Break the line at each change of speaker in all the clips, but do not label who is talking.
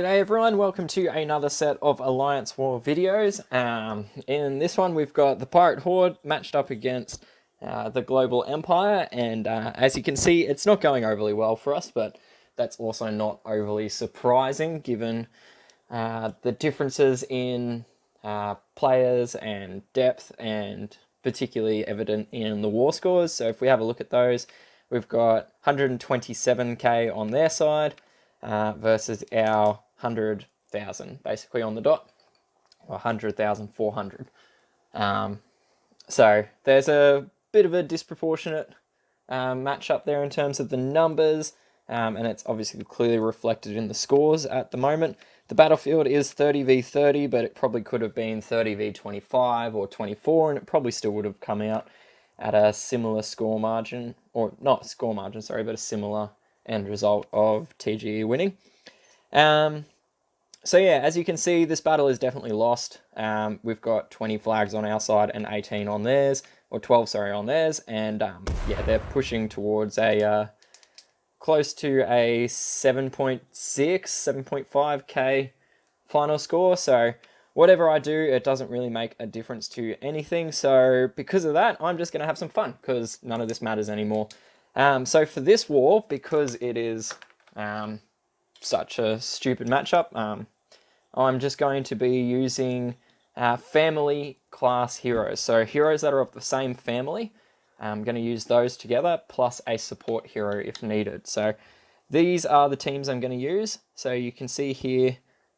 G'day everyone, welcome to another set of Alliance War videos. In this one we've got the Pirate Horde matched up against the Global Empire, and as you can see it's not going overly well for us, but that's also not overly surprising given the differences in players and depth, and particularly evident in the war scores. So if we have a look at those, we've got 127k on their side, versus our 100,000 basically on the dot, or 100,400. So there's a bit of a disproportionate match up there in terms of the numbers, and it's obviously clearly reflected in the scores at the moment. The battlefield is 30v30, but it probably could have been 30v25 or 24, and it probably still would have come out at a similar score margin, or not score margin, sorry, but a similar end result of TGE winning. So yeah, as you can see, this battle is definitely lost. We've got 20 flags on our side and 18 on theirs, or 12, sorry, on theirs, and yeah, they're pushing towards a close to a 7.6, 7.5k final score. So whatever I do, it doesn't really make a difference to anything. So because of that, I'm just going to have some fun, because none of this matters anymore. So for this war, because it is such a stupid matchup, I'm just going to be using family class heroes. So heroes that are of the same family, I'm going to use those together, plus a support hero if needed. So these are the teams I'm going to use. So you can see here,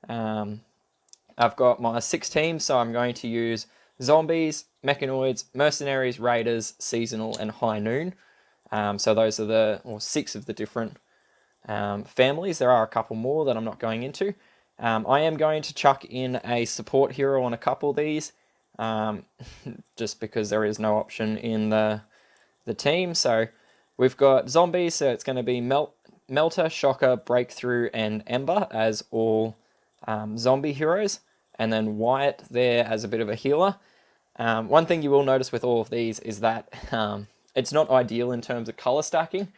I've got my 6 teams, so I'm going to use Zombies, Mechanoids, Mercenaries, Raiders, Seasonal, and High Noon. So those are 6 of the different families. There are a couple more that I'm not going into. I am going to chuck in a support hero on a couple of these, just because there is no option in the team. So we've got Zombies, so it's going to be Melter, Shocker, Breakthrough, and Ember as all zombie heroes, and then Wyatt there as a bit of a healer. One thing you will notice with all of these is that it's not ideal in terms of color stacking.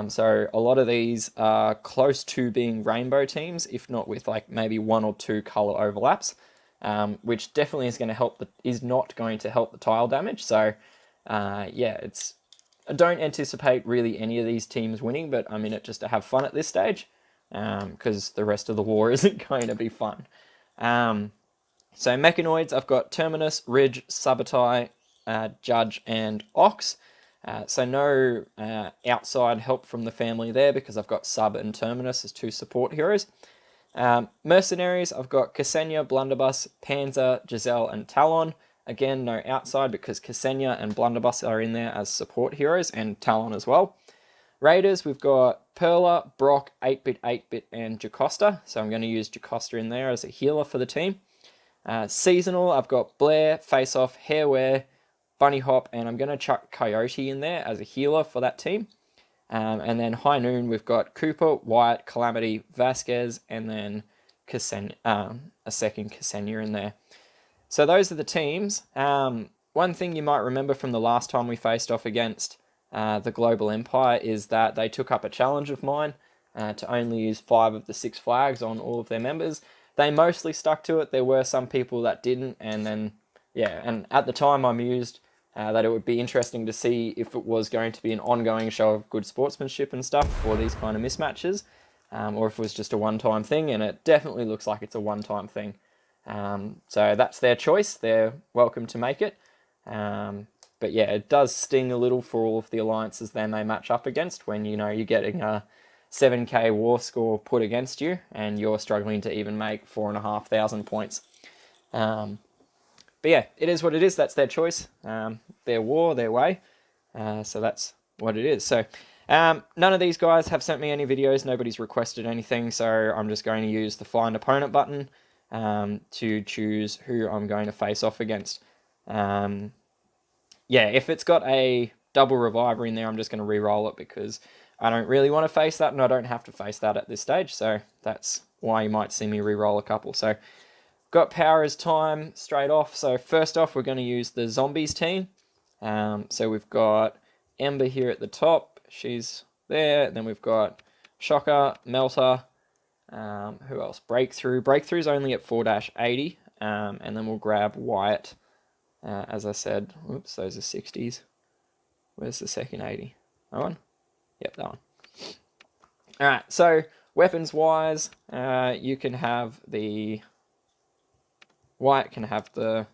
So a lot of these are close to being rainbow teams, if not with like maybe 1 or 2 color overlaps, which definitely is going to help, is not going to help the tile damage. So yeah, I don't anticipate really any of these teams winning, but I'm in it just to have fun at this stage, because the rest of the war isn't going to be fun. So Mechanoids, I've got Terminus, Ridge, Sabotai, Judge, and Ox. So no outside help from the family there, because I've got Sub and Terminus as 2 support heroes. Mercenaries, I've got Ksenia, Blunderbuss, Panzer, Giselle, and Talon. Again, no outside because Ksenia and Blunderbuss are in there as support heroes, and Talon as well. Raiders, we've got Perla, Brock, 8-Bit, 8-Bit, and Jocasta. So I'm going to use Jocasta in there as a healer for the team. Seasonal, I've got Blair, Face Off, Hairwear, Bunny Hop, and I'm going to chuck Coyote in there as a healer for that team. And then High Noon, we've got Cooper, Wyatt, Calamity, Vasquez, and then a second Ksenia in there. So those are the teams. One thing you might remember from the last time we faced off against the Global Empire is that they took up a challenge of mine to only use 5 of the 6 flags on all of their members. They mostly stuck to it. There were some people that didn't, and then, yeah, and at the time I mused that it would be interesting to see if it was going to be an ongoing show of good sportsmanship and stuff for these kind of mismatches, or if it was just a one-time thing, and it definitely looks like it's a one-time thing. So that's their choice. They're welcome to make it. But yeah, it does sting a little for all of the alliances then they match up against, when you know you're getting a 7k war score put against you and you're struggling to even make 4,500 points. But yeah, it is what it is. That's their choice. Their war, their way. So that's what it is. So none of these guys have sent me any videos. Nobody's requested anything. So I'm just going to use the Find Opponent button to choose who I'm going to face off against. Yeah, if it's got a double reviver in there, I'm just going to re-roll it, because I don't really want to face that, and I don't have to face that at this stage. So that's why you might see me re-roll a couple. So got Poweristime straight off. So first off, we're going to use the Zombies team. So we've got Ember here at the top. She's there. Then we've got Shocker, Melter, Who else? Breakthrough. Breakthrough's only at 4-80. And then we'll grab Wyatt. As I said, oops, those are 60s. Where's the second 80? That one? Yep, that one. Alright, so weapons-wise, you can have the... Wyatt can have the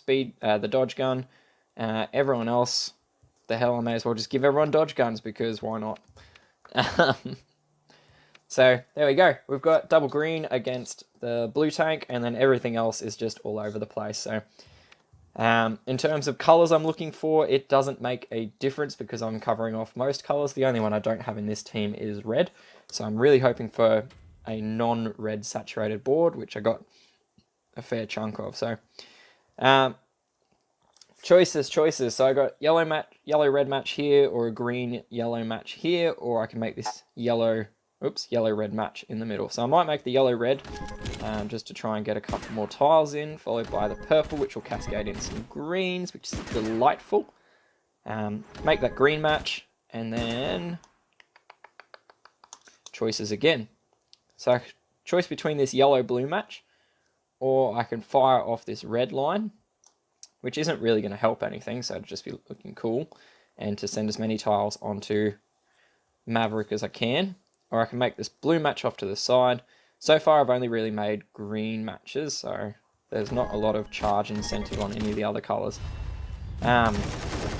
the dodge gun. Everyone else, the hell, I may as well just give everyone dodge guns, because why not? So, there we go. We've got double green against the blue tank, and then everything else is just all over the place. So, in terms of colours I'm looking for, it doesn't make a difference because I'm covering off most colours. The only one I don't have in this team is red. So I'm really hoping for a non-red saturated board, which I got a fair chunk of. So, choices. So I got yellow-red match here, or a green-yellow match here, or I can make this yellow-red match in the middle. So I might make the yellow-red just to try and get a couple more tiles in, followed by the purple, which will cascade in some greens, which is delightful. Make that green match, and then choices again. So choice between this yellow-blue match, or I can fire off this red line, which isn't really going to help anything, so it'll just be looking cool, and to send as many tiles onto Maverick as I can. Or I can make this blue match off to the side. So far I've only really made green matches, so there's not a lot of charge incentive on any of the other colours.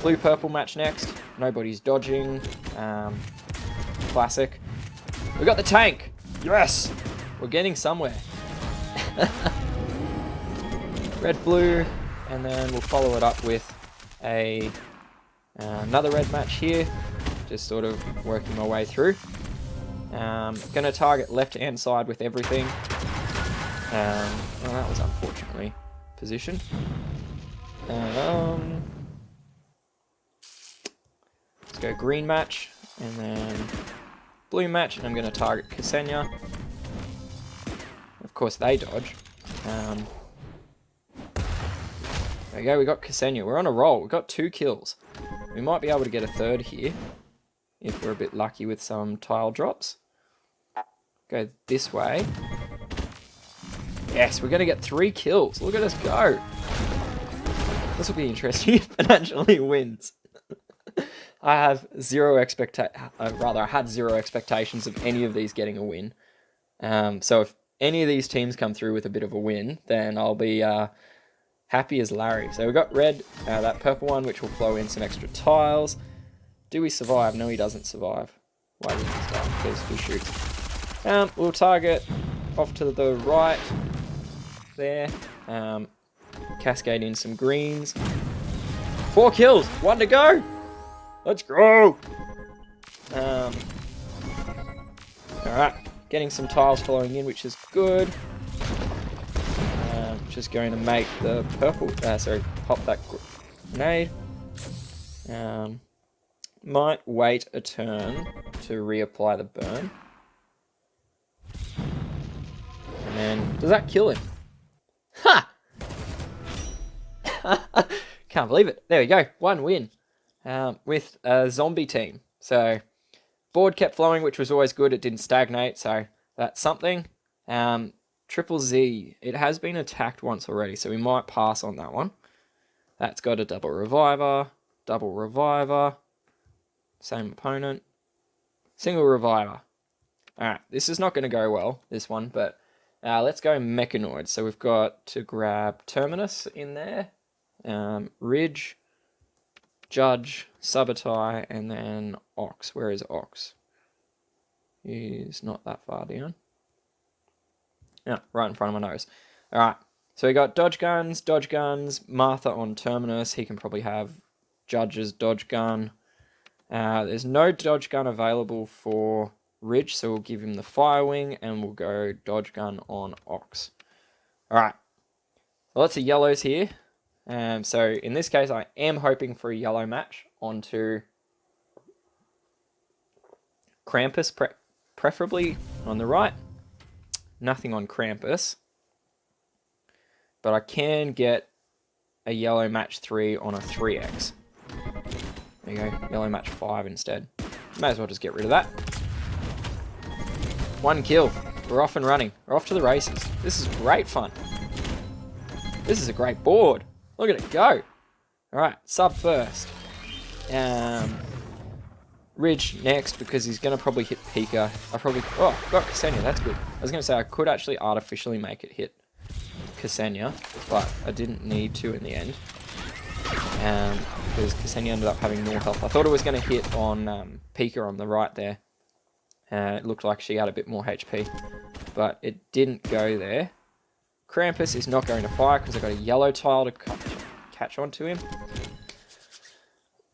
Blue-purple match next. Nobody's dodging. Classic. We got the tank! Yes! We're getting somewhere. Red-blue, and then we'll follow it up with another red match here. Just sort of working my way through. Gonna target left-hand side with everything. Well, that was unfortunately positioned. Let's go green match, and then blue match, and I'm gonna target Ksenia. Of course, they dodge. There we go, we got Ksenia. We're on a roll. We've got 2 kills. We might be able to get a third here, if we're a bit lucky with some tile drops. Go this way. Yes, we're going to get 3 kills. Look at us go. This will be interesting if it actually wins. I have I had zero expectations of any of these getting a win. So if any of these teams come through with a bit of a win, then I'll be happy as Larry. So we've got red, that purple one, which will flow in some extra tiles. Do we survive? No, he doesn't survive. Why didn't he survive? Because he shoots. We'll target off to the right there. Cascade in some greens. 4 kills! 1 to go! Let's go! Alright, getting some tiles flowing in, which is good. Just going to make the purple... pop that grenade. Might wait a turn to reapply the burn. And then, does that kill him? Ha! Can't believe it. There we go. 1 win. With a zombie team. So, board kept flowing, which was always good. It didn't stagnate, so that's something. Triple Z. It has been attacked once already, so we might pass on that one. That's got a double reviver. Double reviver. Same opponent. Single reviver. Alright, this is not going to go well, this one, but let's go Mechanoid. So we've got to grab Terminus in there, Ridge, Judge, Sabotai, and then Ox. Where is Ox? He's not that far down. Yeah, right in front of my nose. Alright, so we got Dodge Guns, Martha on Terminus. He can probably have Judge's Dodge Gun. There's no Dodge Gun available for Ridge, so we'll give him the Fire Wing, and we'll go Dodge Gun on Ox. Alright, lots of yellows here. So in this case, I am hoping for a yellow match onto Krampus, preferably on the right. Nothing on Krampus. But I can get a yellow match 3 on a 3x. There you go, yellow match 5 instead. May as well just get rid of that. 1 kill. we're off and running. We're off to the races. This is great fun. This is a great board. Look at it go. Alright, sub first. Ridge next, because he's going to probably hit Pika. Oh, got Ksenia, that's good. I was going to say I could actually artificially make it hit Ksenia, but I didn't need to in the end. Because Ksenia ended up having more health. I thought it was going to hit on Pika on the right there. It looked like she had a bit more HP, but it didn't go there. Krampus is not going to fire because I got a yellow tile to catch onto him.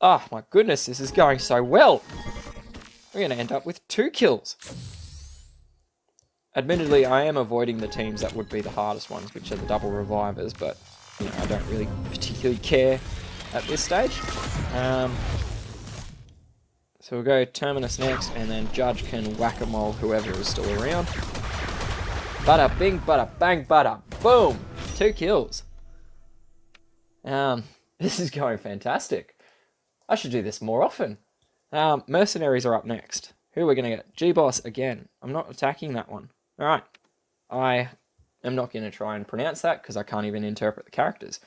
Oh my goodness, this is going so well. We're going to end up with 2 kills. Admittedly, I am avoiding the teams that would be the hardest ones, which are the double revivers, but you know, I don't really particularly care at this stage. So we'll go Terminus next, and then Judge can whack-a-mole whoever is still around. Bada bing, bada bang, bada boom! 2 kills. This is going fantastic. I should do this more often. Mercenaries are up next. Who are we going to get? G-Boss again. I'm not attacking that one. Alright. I am not going to try and pronounce that, because I can't even interpret the characters.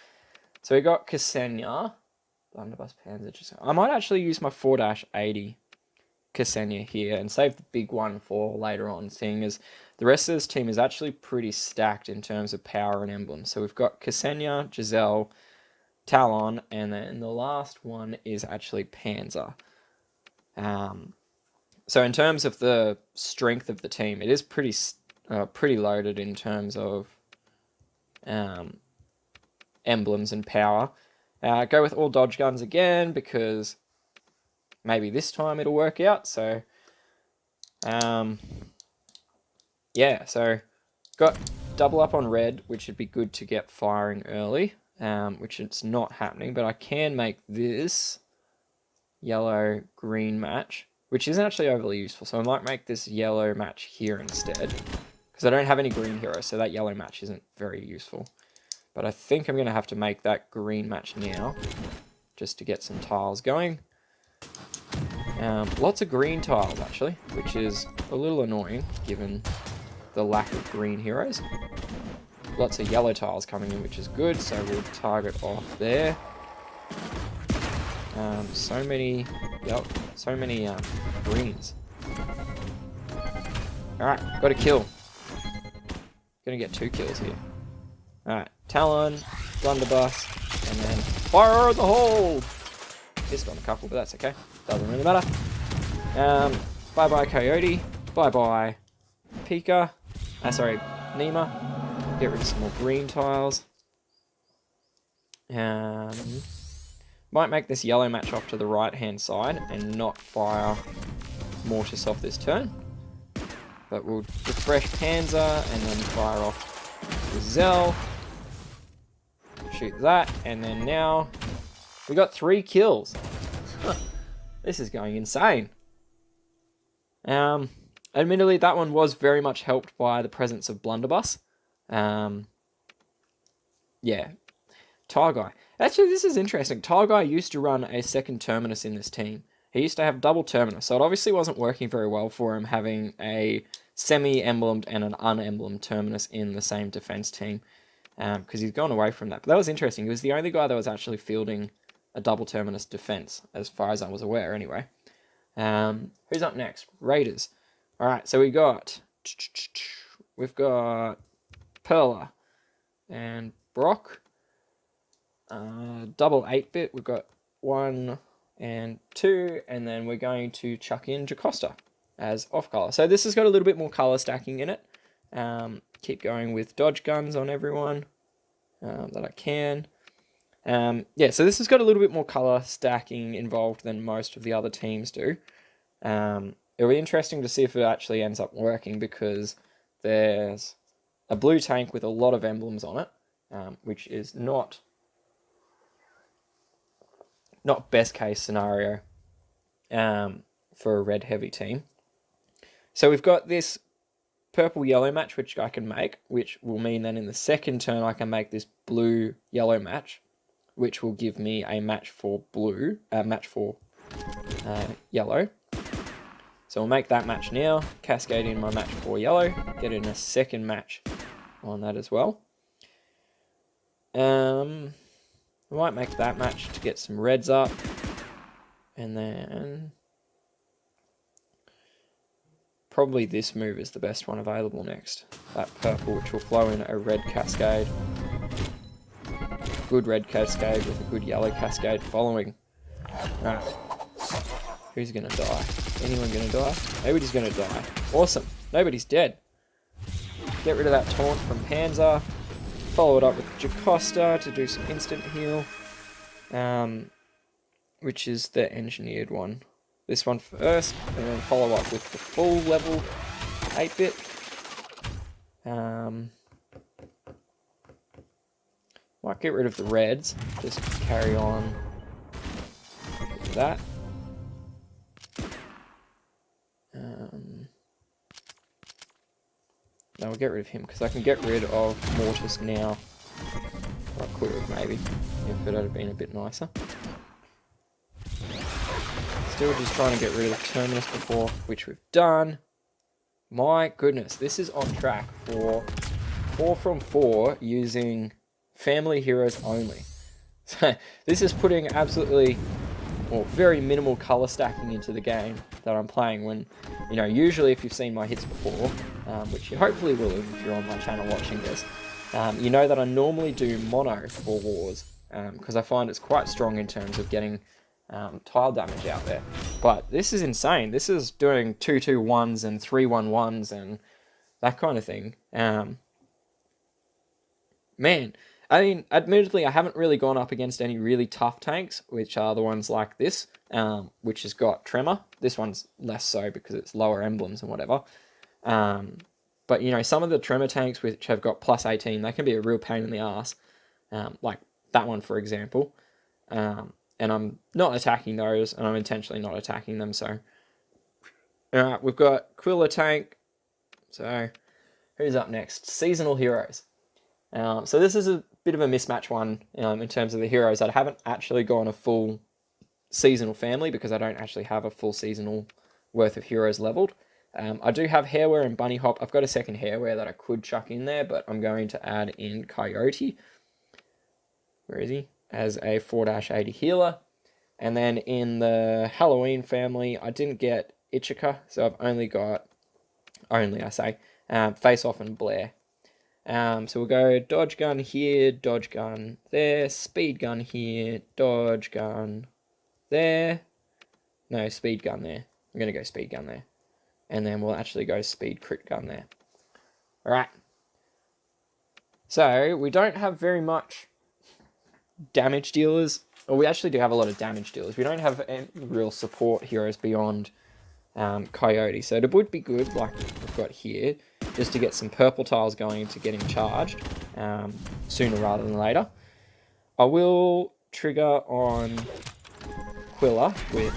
So we got Ksenia. Blunderbuss Panzer. I might actually use my 4-80 Ksenia here and save the big one for later on, seeing as the rest of this team is actually pretty stacked in terms of power and emblems. So we've got Ksenia, Giselle, Talon, and then the last one is actually Panzer. So in terms of the strength of the team, it is pretty loaded in terms of emblems and power. Go with all dodge guns again, because maybe this time it'll work out. So, yeah, so got double up on red, which would be good to get firing early, which it's not happening, but I can make this yellow-green match, which isn't actually overly useful. So I might make this yellow match here instead, because I don't have any green heroes, so that yellow match isn't very useful. But I think I'm going to have to make that green match now, just to get some tiles going. Lots of green tiles, actually, which is a little annoying, given the lack of green heroes. Lots of yellow tiles coming in, which is good, so we'll target off there. So many greens. Alright, got a kill. Gonna get 2 kills here. Alright, Talon, Blunderbuss, and then fire in the hole! Missed on a couple, but that's okay. Doesn't really matter. Bye-bye Coyote. Bye-bye Pika. Nima. Get rid of some more green tiles. Might make this yellow match off to the right-hand side and not fire Mortis off this turn. But we'll refresh Panzer and then fire off Giselle. Shoot that, and then now we got 3 kills. This is going insane. Admittedly, that one was very much helped by the presence of Blunderbuss. Yeah. TileGuy. Actually, this is interesting. TileGuy used to run a second Terminus in this team. He used to have double Terminus, so it obviously wasn't working very well for him having a semi-emblemed and an unemblemed Terminus in the same defense team. Because he's gone away from that. But that was interesting. He was the only guy that was actually fielding a double Terminus defense, as far as I was aware, anyway. Who's up next? Raiders. Alright, so we've got Perla and Brock. Double 8-bit. We've got 1 and 2, and then we're going to chuck in Jocasta as off-color. So this has got a little bit more color stacking in it. Keep going with dodge guns on everyone that I can. Yeah, so this has got a little bit more color stacking involved than most of the other teams do. It'll be interesting to see if it actually ends up working, because there's a blue tank with a lot of emblems on it, which is not best case scenario for a red heavy team. So we've got this purple-yellow match, which I can make, which will mean that in the second turn I can make this blue-yellow match, which will give me a match for blue, yellow. So we'll make that match now, cascade in my match for yellow, get in a second match on that as well. I might make that match to get some reds up, and then probably this move is the best one available next. That purple, which will flow in a red cascade. Good red cascade with a good yellow cascade following. Alright. Who's gonna die? Anyone gonna die? Nobody's gonna die. Awesome. Nobody's dead. Get rid of that taunt from Panzer. Follow it up with Jocasta to do some instant heal. Which is the engineered one. This one first, and then follow up with the full level 8-bit. Might get rid of the reds, just carry on with that. No, we'll get rid of him, because I can get rid of Mortis now. Or I could have, maybe, if it had been a bit nicer. Still just trying to get rid of the Terminus before, which we've done. My goodness, this is on track for 4 from 4 using family heroes only. So this is putting absolutely, or very minimal colour stacking into the game that I'm playing when, you know, usually if you've seen my hits before, which you hopefully will if you're on my channel watching this, you know that I normally do mono for wars, because I find it's quite strong in terms of getting tile damage out there. But this is insane. This is doing 2-2-1s and 3-1-1s and that kind of thing. Man, I mean, admittedly, I haven't really gone up against any really tough tanks, which are the ones like this, which has got Tremor. This one's less so because it's lower emblems and whatever. But, you know, some of the Tremor tanks which have got plus 18, they can be a real pain in the ass. Like that one, for example. And I'm not attacking those, and I'm intentionally not attacking them, so... Alright, we've got Quilla tank. So, who's up next? Seasonal heroes. So this is a bit of a mismatch one in terms of the heroes. I haven't actually gone a full seasonal family because I don't actually have a full seasonal worth of heroes leveled. I do have Hairwear and Bunny Hop. I've got a second Hairwear that I could chuck in there, but I'm going to add in Coyote. Where is he? As a 4-80 healer. And then in the Halloween family, I didn't get Ichika, so I've only got, Face Off and Blair. So we'll go Dodge Gun here, Dodge Gun there, Speed Gun here, Dodge Gun there. No, Speed Gun there. I'm going to go Speed Gun there. And then we'll actually go Speed Crit Gun there. Alright. So, we don't have very much damage dealers. Well, we actually do have a lot of damage dealers. We don't have any real support heroes beyond Coyote. So it would be good, like we've got here, just to get some purple tiles going into getting charged sooner rather than later. I will trigger on Quilla with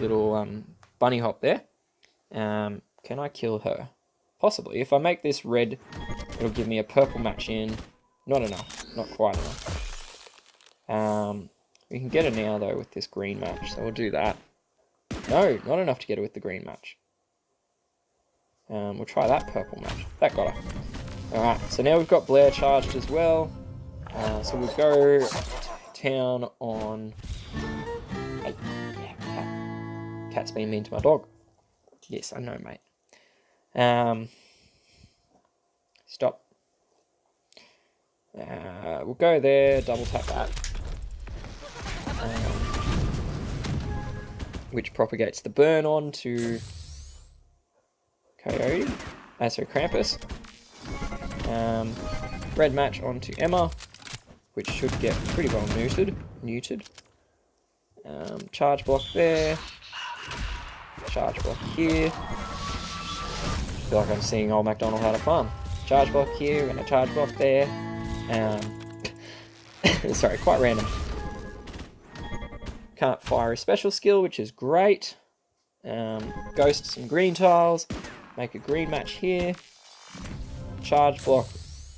little Bunny Hop there. Can I kill her? Possibly. If I make this red, it'll give me a purple match in. Not enough. Not quite enough. We can get her now, though, with this green match, so we'll do that. No, not enough to get her with the green match. We'll try that purple match. That got her. Alright, so now we've got Blair charged as well. So we'll go to town on... Hey, yeah, cat. Cat's being mean to my dog. Yes, I know, mate. Stop. We'll go there, double tap that. Which propagates the burn on to Coyote. Sorry, Krampus. Red match onto Emma, which should get pretty well neutered. Charge block there. Charge block here. I feel like I'm seeing old MacDonald had a farm. Charge block here and a charge block there. Sorry, quite random. Can't fire a special skill, which is great. Ghost some green tiles. Make a green match here. Charge block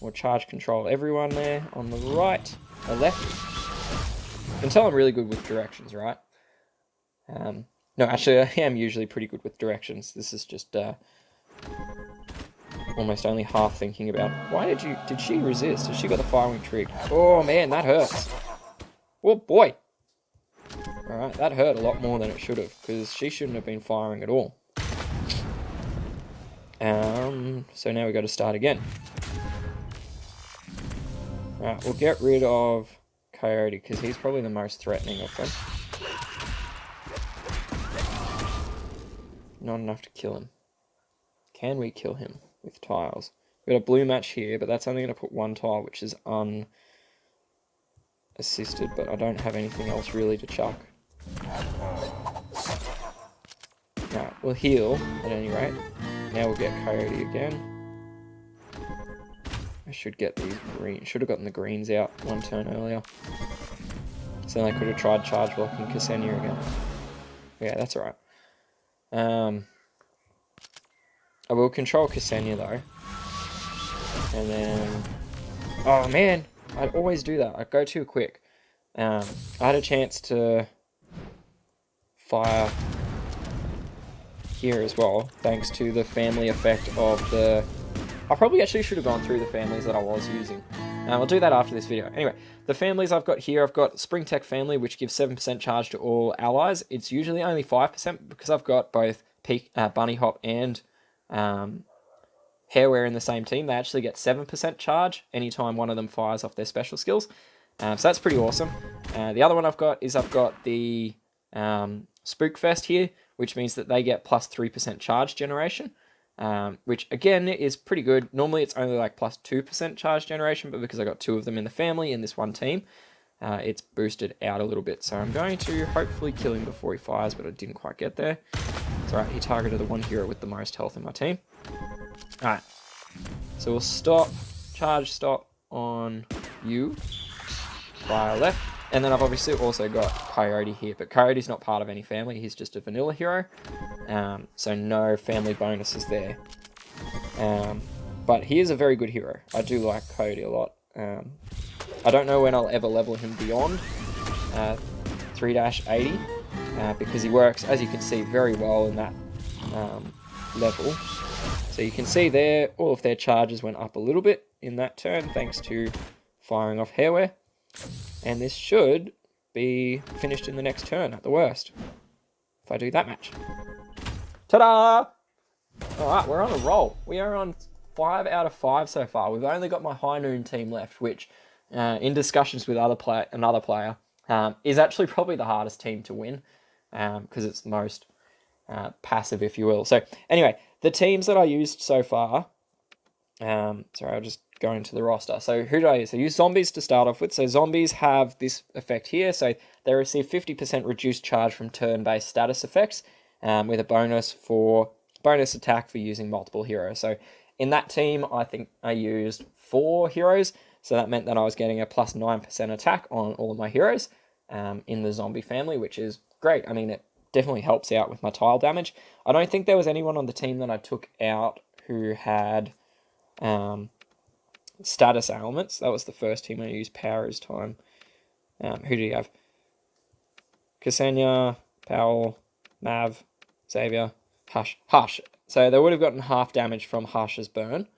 or charge control everyone there on the right or left. You can tell I'm really good with directions, right? No, actually, I am usually pretty good with directions. This is just almost only half thinking about. Why did she resist? Has she got the firing trick? Oh man, that hurts. Oh boy. Alright, that hurt a lot more than it should have, because she shouldn't have been firing at all. So now we got to start again. Alright, we'll get rid of Coyote, because he's probably the most threatening of them. Not enough to kill him. Can we kill him with tiles? We've got a blue match here, but that's only going to put one tile, which is unassisted, but I don't have anything else really to chuck. Alright, we'll heal at any rate. Now we'll get Coyote again. I should get these green. Should have gotten the greens out one turn earlier. So then I could have tried charge blocking Ksenia again. Yeah, that's alright. I will control Ksenia though. And then... Oh man! I'd always do that. I'd go too quick. I had a chance to fire here as well, thanks to the family effect of the... I probably actually should have gone through the families that I was using. I'll do that after this video. Anyway, the families I've got here, I've got Spring Tech Family, which gives 7% charge to all allies. It's usually only 5% because I've got both Bunny Hop and Hairwear in the same team. They actually get 7% charge anytime one of them fires off their special skills. So that's pretty awesome. The other one I've got the Spookfest here, which means that they get plus 3% charge generation. Which again is pretty good. Normally it's only like plus 2% charge generation, but because I got two of them in the family in this one team, it's boosted out a little bit. So I'm going to hopefully kill him before he fires, but I didn't quite get there. It's alright, he targeted the one hero with the most health in my team. Alright, so we'll stop, charge stop on you, fire left. And then I've obviously also got Coyote here, but Coyote's not part of any family, he's just a vanilla hero. So no family bonuses there. But he is a very good hero. I do like Coyote a lot. I don't know when I'll ever level him beyond 3-80, because he works, as you can see, very well in that level. So you can see there, all of their charges went up a little bit in that turn, thanks to firing off Hairwear. And this should be finished in the next turn, at the worst, if I do that match. Ta-da! Alright, we're on a roll. We are on 5 out of 5 so far. We've only got my High Noon team left, which, in discussions with another player, is actually probably the hardest team to win, because it's the most passive, if you will. So, anyway, the teams that I used so far... sorry, I'll just go into the roster. So who do I use? I use zombies to start off with. So zombies have this effect here. So they receive 50% reduced charge from turn-based status effects, with a bonus attack for using multiple heroes. So in that team, I think I used 4 heroes. So that meant that I was getting a plus 9% attack on all of my heroes in the zombie family, which is great. I mean, it definitely helps out with my tile damage. I don't think there was anyone on the team that I took out who had... status ailments. That was the first team I used. Poweristime. Who do you have? Ksenia, Powell, Mav, Xavier, Hush. So they would have gotten half damage from Hush's burn,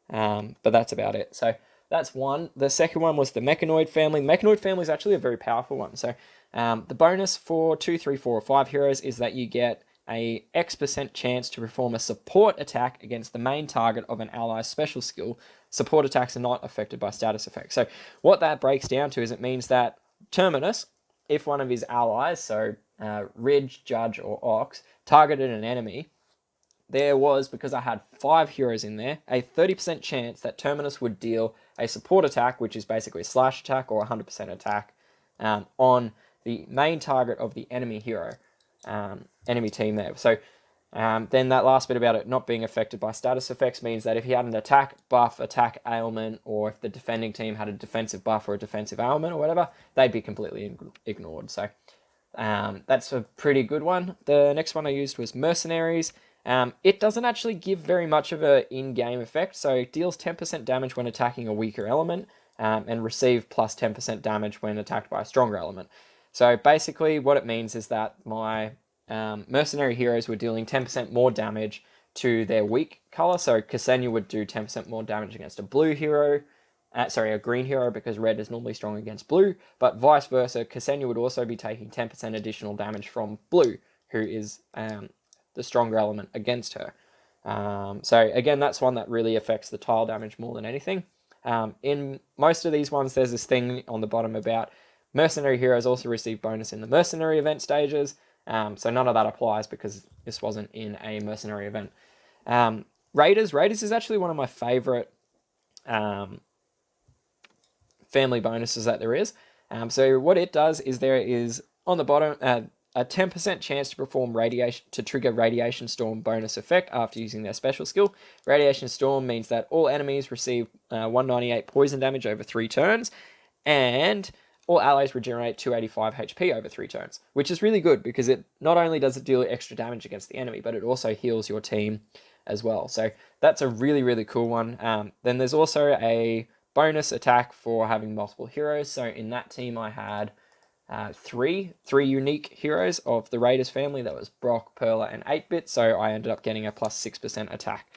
but that's about it. So that's one. The second one was the Mechanoid Family. The Mechanoid Family is actually a very powerful one. So the bonus for 2, 3, 4, or 5 heroes is that you get a X% chance to perform a support attack against the main target of an ally's special skill. Support attacks are not affected by status effects. So what that breaks down to is it means that Terminus, if one of his allies, so Ridge, Judge, or Ox, targeted an enemy, there was, because I had 5 heroes in there, a 30% chance that Terminus would deal a support attack, which is basically a slash attack or 100% attack, on the main target of the enemy hero. Enemy team there. So then that last bit about it not being affected by status effects means that if he had an attack buff, attack ailment, or if the defending team had a defensive buff or a defensive ailment or whatever, they'd be completely ignored. So that's a pretty good one. The next one I used was Mercenaries. It doesn't actually give very much of an in-game effect, so it deals 10% damage when attacking a weaker element, and receive plus 10% damage when attacked by a stronger element. So basically what it means is that my mercenary heroes were dealing 10% more damage to their weak color. So Ksenia would do 10% more damage against a blue hero. A green hero, because red is normally strong against blue. But vice versa, Ksenia would also be taking 10% additional damage from blue, who is the stronger element against her. So again, that's one that really affects the tile damage more than anything. In most of these ones, there's this thing on the bottom about mercenary heroes also receive bonus in the mercenary event stages. So none of that applies because this wasn't in a mercenary event. Raiders is actually one of my favorite family bonuses that there is. So what it does is there is on the bottom a 10% chance to perform trigger Radiation Storm bonus effect after using their special skill. Radiation Storm means that all enemies receive 198 poison damage over 3 turns, and all allies regenerate 285 HP over 3 turns, which is really good because it not only does it deal extra damage against the enemy, but it also heals your team as well. So that's a really, really cool one. Then there's also a bonus attack for having multiple heroes. So in that team, I had three unique heroes of the Raiders family. That was Brock, Perla, and 8-Bit. So I ended up getting a plus 6% attack,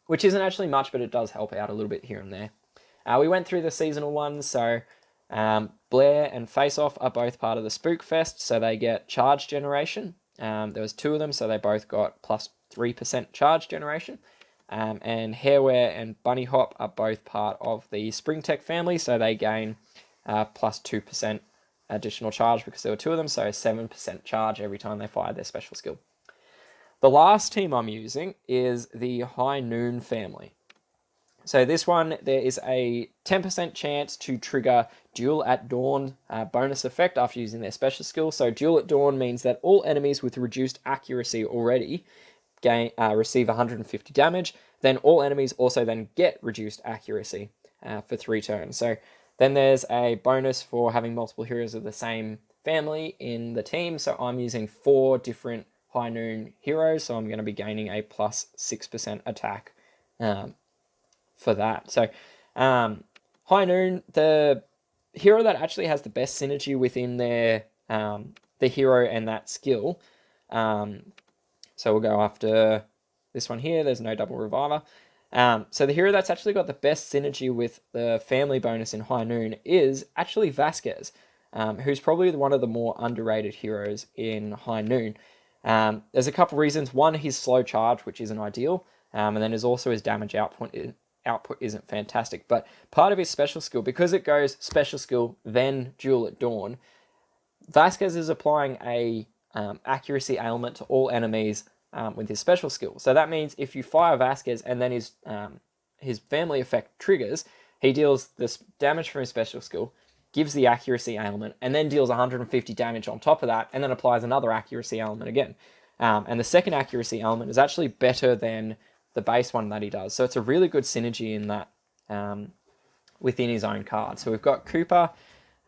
which isn't actually much, but it does help out a little bit here and there. We went through the seasonal ones. So Blair and Face Off are both part of the Spook Fest, so they get charge generation. There was 2 of them, so they both got plus 3% charge generation. And Hairwear and Bunny Hop are both part of the Spring Tech family, so they gain plus 2% additional charge because there were 2 of them, so 7% charge every time they fired their special skill. The last team I'm using is the High Noon family. So this one, there is a 10% chance to trigger Duel at Dawn bonus effect after using their special skill. So Duel at Dawn means that all enemies with reduced accuracy already receive 150 damage. Then all enemies also then get reduced accuracy for 3 turns. So then there's a bonus for having multiple heroes of the same family in the team. So I'm using 4 different High Noon heroes. So I'm going to be gaining a plus 6% attack for that. So High Noon, the hero that actually has the best synergy within their the hero and that skill. So we'll go after this one here. There's no double reviver. So the hero that's actually got the best synergy with the family bonus in High Noon is actually Vasquez, who's probably one of the more underrated heroes in High Noon. There's a couple reasons. One, his slow charge, which isn't ideal. And then there's also his damage output isn't fantastic. But part of his special skill, because it goes special skill, then Duel at Dawn, Vasquez is applying a accuracy ailment to all enemies with his special skill. So that means if you fire Vasquez and then his family effect triggers, he deals this damage from his special skill, gives the accuracy ailment, and then deals 150 damage on top of that, and then applies another accuracy ailment again. And the second accuracy element is actually better than the base one that he does. So it's a really good synergy in that within his own card. So we've got Cooper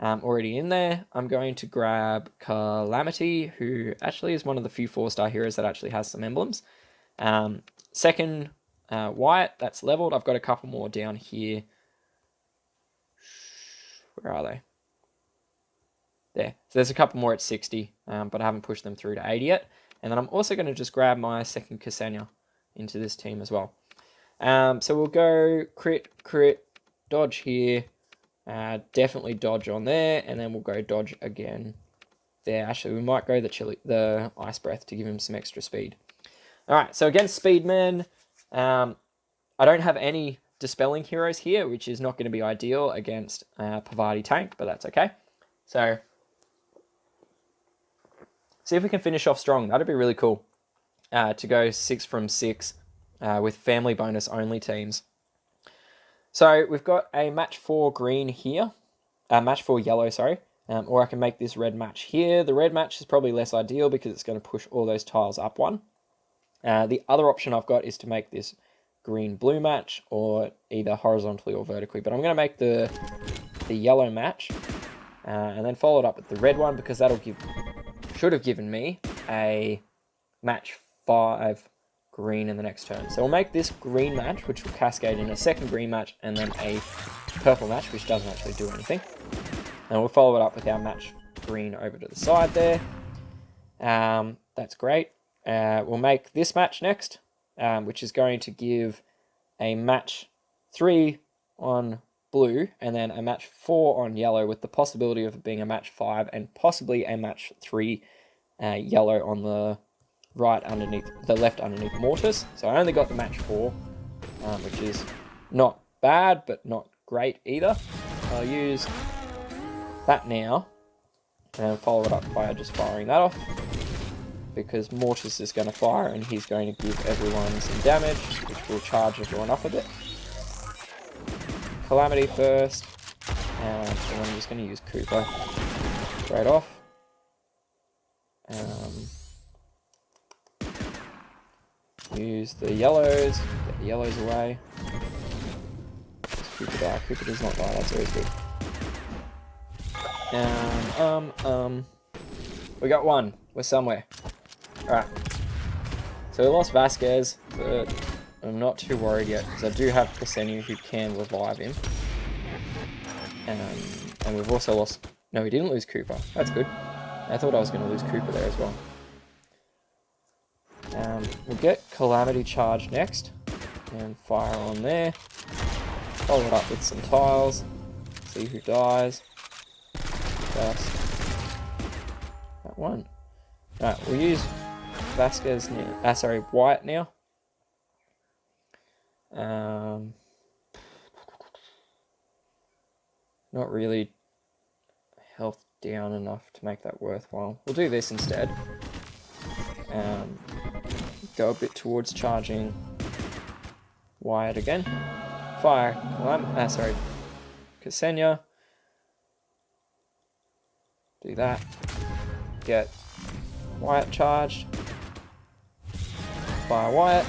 already in there. I'm going to grab Calamity, who actually is one of the few 4-star heroes that actually has some emblems. Second, Wyatt, that's leveled. I've got a couple more down here. Where are they? There. So there's a couple more at 60, but I haven't pushed them through to 80 yet. And then I'm also going to just grab my second Ksenia into this team as well. So we'll go crit, dodge here. Definitely dodge on there, and then we'll go dodge again there. Actually, we might go the Ice Breath to give him some extra speed. All right, so against Speedman, I don't have any Dispelling heroes here, which is not going to be ideal against Pavati Tank, but that's okay. So see if we can finish off strong. That'd be really cool to go 6 from 6 with family bonus only teams. So we've got a match 4 green here, match 4 yellow, sorry, or I can make this red match here. The red match is probably less ideal because it's going to push all those tiles up 1. The other option I've got is to make this green-blue match, or either horizontally or vertically, but I'm going to make the yellow match, and then follow it up with the red one, because should have given me a match 5 green in the next turn. So we'll make this green match, which will cascade in a second green match, and then a purple match, which doesn't actually do anything. And we'll follow it up with our match green over to the side there. That's great. We'll make this match next, which is going to give a match 3 on blue, and then a match 4 on yellow, with the possibility of it being a match 5 and possibly a match 3 yellow on the left underneath Mortis. So I only got the match 4, which is not bad, but not great either. I'll use that now, and follow it up by just firing that off, because Mortis is going to fire, and he's going to give everyone some damage, which will charge everyone up a bit. Calamity first, and then I'm just going to use Cooper straight off. Use the yellows, get the yellows away. Cooper die. Cooper does not die, that's always good. We got one. We're somewhere. Alright. So we lost Vasquez, but I'm not too worried yet, because I do have Ksenia who can revive him. And we've also lost... No, we didn't lose Cooper. That's good. I thought I was going to lose Cooper there as well. We'll get Calamity Charge next, and fire on there. Follow it up with some tiles. See who dies. Just that one. Alright, we'll use Vasquez now. Wyatt now. Not really health down enough to make that worthwhile. We'll do this instead. Go a bit towards charging Wyatt again. Fire. Ksenia. Do that. Get Wyatt charged. Fire Wyatt.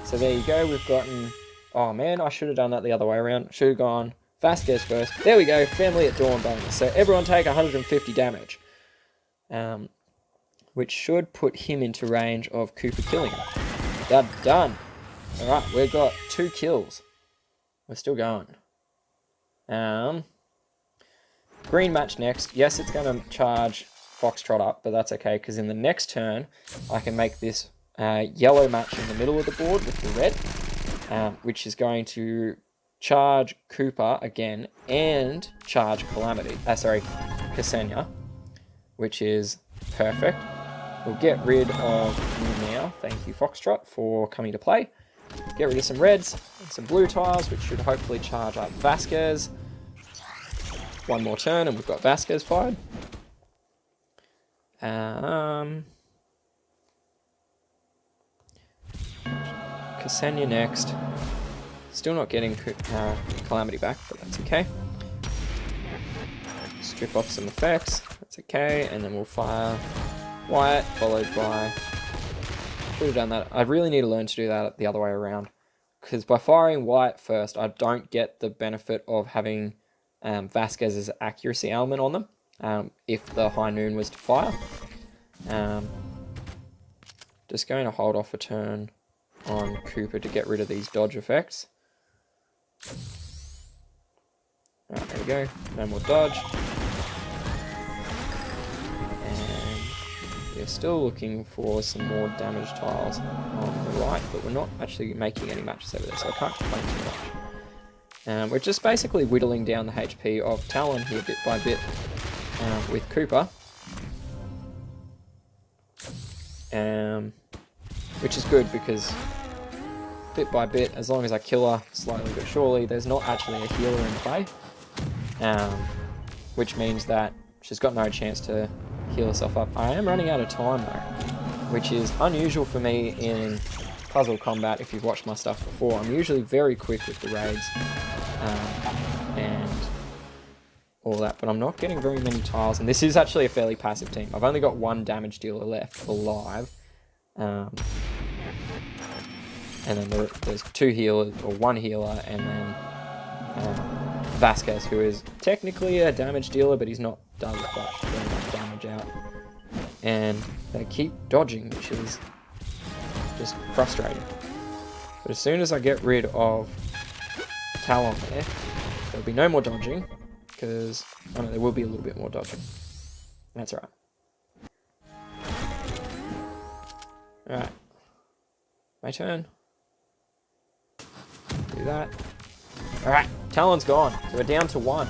So there you go, we've gotten... Oh man, I should have done that the other way around. Should have gone Vasquez first. There we go, Family at Dawn bonus. So everyone take 150 damage. Which should put him into range of Cooper killing him. They're done. Alright, we've got 2 kills. We're still going. Green match next. Yes, it's going to charge Foxtrot up, but that's okay, because in the next turn, I can make this yellow match in the middle of the board with the red, which is going to charge Cooper again, and charge Ksenia, which is perfect. We'll get rid of you now. Thank you, Foxtrot, for coming to play. Get rid of some reds and some blue tiles, which should hopefully charge up Vasquez. One more turn and we've got Vasquez fired. Ksenia next. Still not getting Calamity back, but that's okay. Strip off some effects, that's okay, and then we'll fire Wyatt, followed by... Should have done that. I really need to learn to do that the other way around, because by firing Wyatt first, I don't get the benefit of having Vasquez's accuracy element on them, if the High Noon was to fire. Just going to hold off a turn on Cooper to get rid of these dodge effects. Right, there we go. No more dodge. And we're still looking for some more damage tiles on the right, but we're not actually making any matches over there, so I can't complain too much. We're just basically whittling down the HP of Talon here bit by bit with Cooper. Which is good because bit by bit, as long as I kill her slowly but surely, there's not actually a healer in play. Which means that she's got no chance to heal herself up. I am running out of time though, which is unusual for me in puzzle combat. If you've watched my stuff before, I'm usually very quick with the raids and all that, but I'm not getting very many tiles, and this is actually a fairly passive team. I've only got one damage dealer left alive, and then there's 2 healers, or 1 healer, and then Vasquez, who is technically a damage dealer, but he's not done very much damage out. And they keep dodging, which is just frustrating. But as soon as I get rid of Talon there, there'll be no more dodging, because, oh no, there will be a little bit more dodging. That's alright. Alright. My turn. Do that. Alright, Talon's gone. So we're down to 1.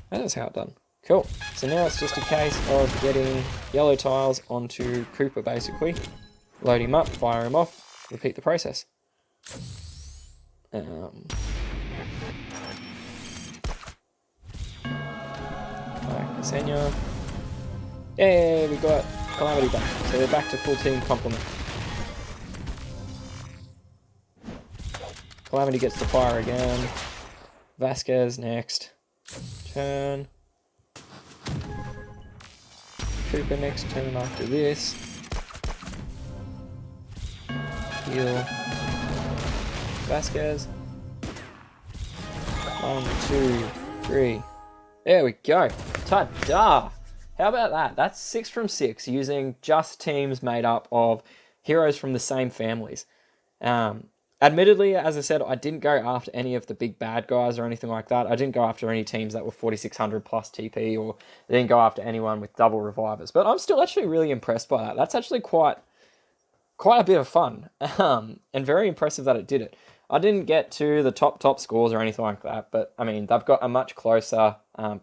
That is how it's done. Cool. So now it's just a case of getting yellow tiles onto Cooper, basically. Load him up, fire him off, repeat the process. Ksenia. Yay, we got Calamity back. So they're back to full team complement. Calamity gets to fire again. Vasquez next turn. Cooper next turn after this. Heal. Vasquez. 1, 2, 3. There we go. Ta-da! How about that? That's 6 from 6 using just teams made up of heroes from the same families. Admittedly, as I said, I didn't go after any of the big bad guys or anything like that. I didn't go after any teams that were 4600 plus TP, or I didn't go after anyone with double revivers. But I'm still actually really impressed by that. That's actually quite a bit of fun, and very impressive that it did it. I didn't get to the top scores or anything like that, but I mean, they've got a much closer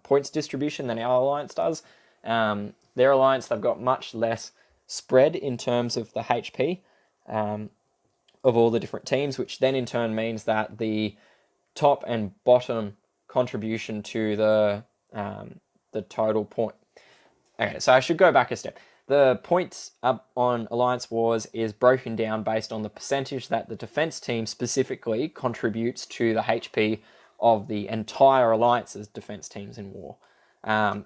points distribution than our alliance does. Their alliance, they've got much less spread in terms of the HP of all the different teams, which then in turn means that the top and bottom contribution to the total point. Okay, so I should go back a step. The points up on Alliance Wars is broken down based on the percentage that the defense team specifically contributes to the HP of the entire Alliance's defense teams in war.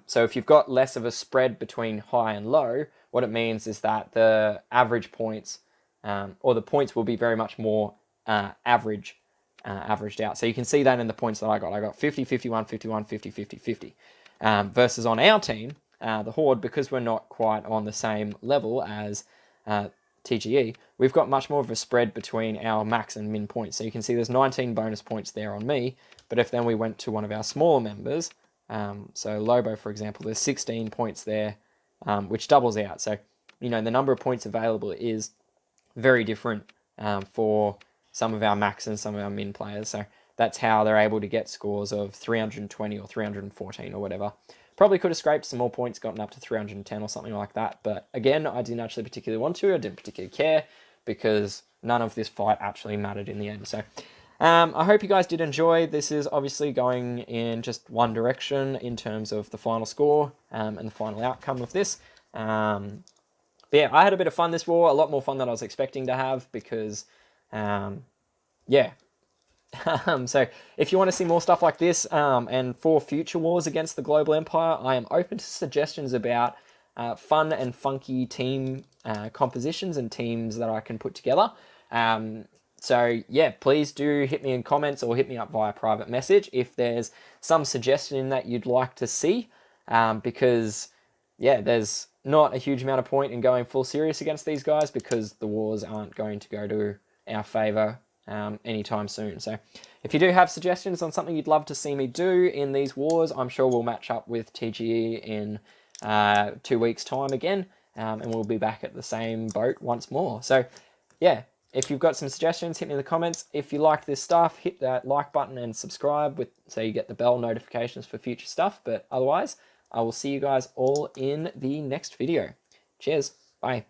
So if you've got less of a spread between high and low, what it means is that the average points, or the points will be very much more averaged out. So you can see that in the points that I got. I got 50, 51, 51, 50, 50, 50. Versus on our team, the Horde, because we're not quite on the same level as TGE, we've got much more of a spread between our max and min points. So you can see there's 19 bonus points there on me, but if then we went to one of our smaller members, so Lobo, for example, there's 16 points there, which doubles out. So, you know, the number of points available is very different for some of our max and some of our min players. So that's how they're able to get scores of 320 or 314 or whatever. Probably could have scraped some more points, gotten up to 310 or something like that. But again, I didn't actually particularly want to. I didn't particularly care because none of this fight actually mattered in the end. So I hope you guys did enjoy. This is obviously going in just one direction in terms of the final score and the final outcome of this. But yeah, I had a bit of fun this war, a lot more fun than I was expecting to have because, yeah. So if you want to see more stuff like this and for future wars against the global empire, I am open to suggestions about fun and funky team compositions and teams that I can put together. So yeah, please do hit me in comments or hit me up via private message if there's some suggestion that you'd like to see, because yeah, there's not a huge amount of point in going full serious against these guys because the wars aren't going to go to our favor anytime soon. So if you do have suggestions on something you'd love to see me do in these wars, I'm sure we'll match up with TGE in 2 weeks time again, and we'll be back at the same boat once more. So yeah, if you've got some suggestions, hit me in the comments. If you liked this stuff, hit that like button and subscribe so you get the bell notifications for future stuff. But otherwise, I will see you guys all in the next video. Cheers. Bye.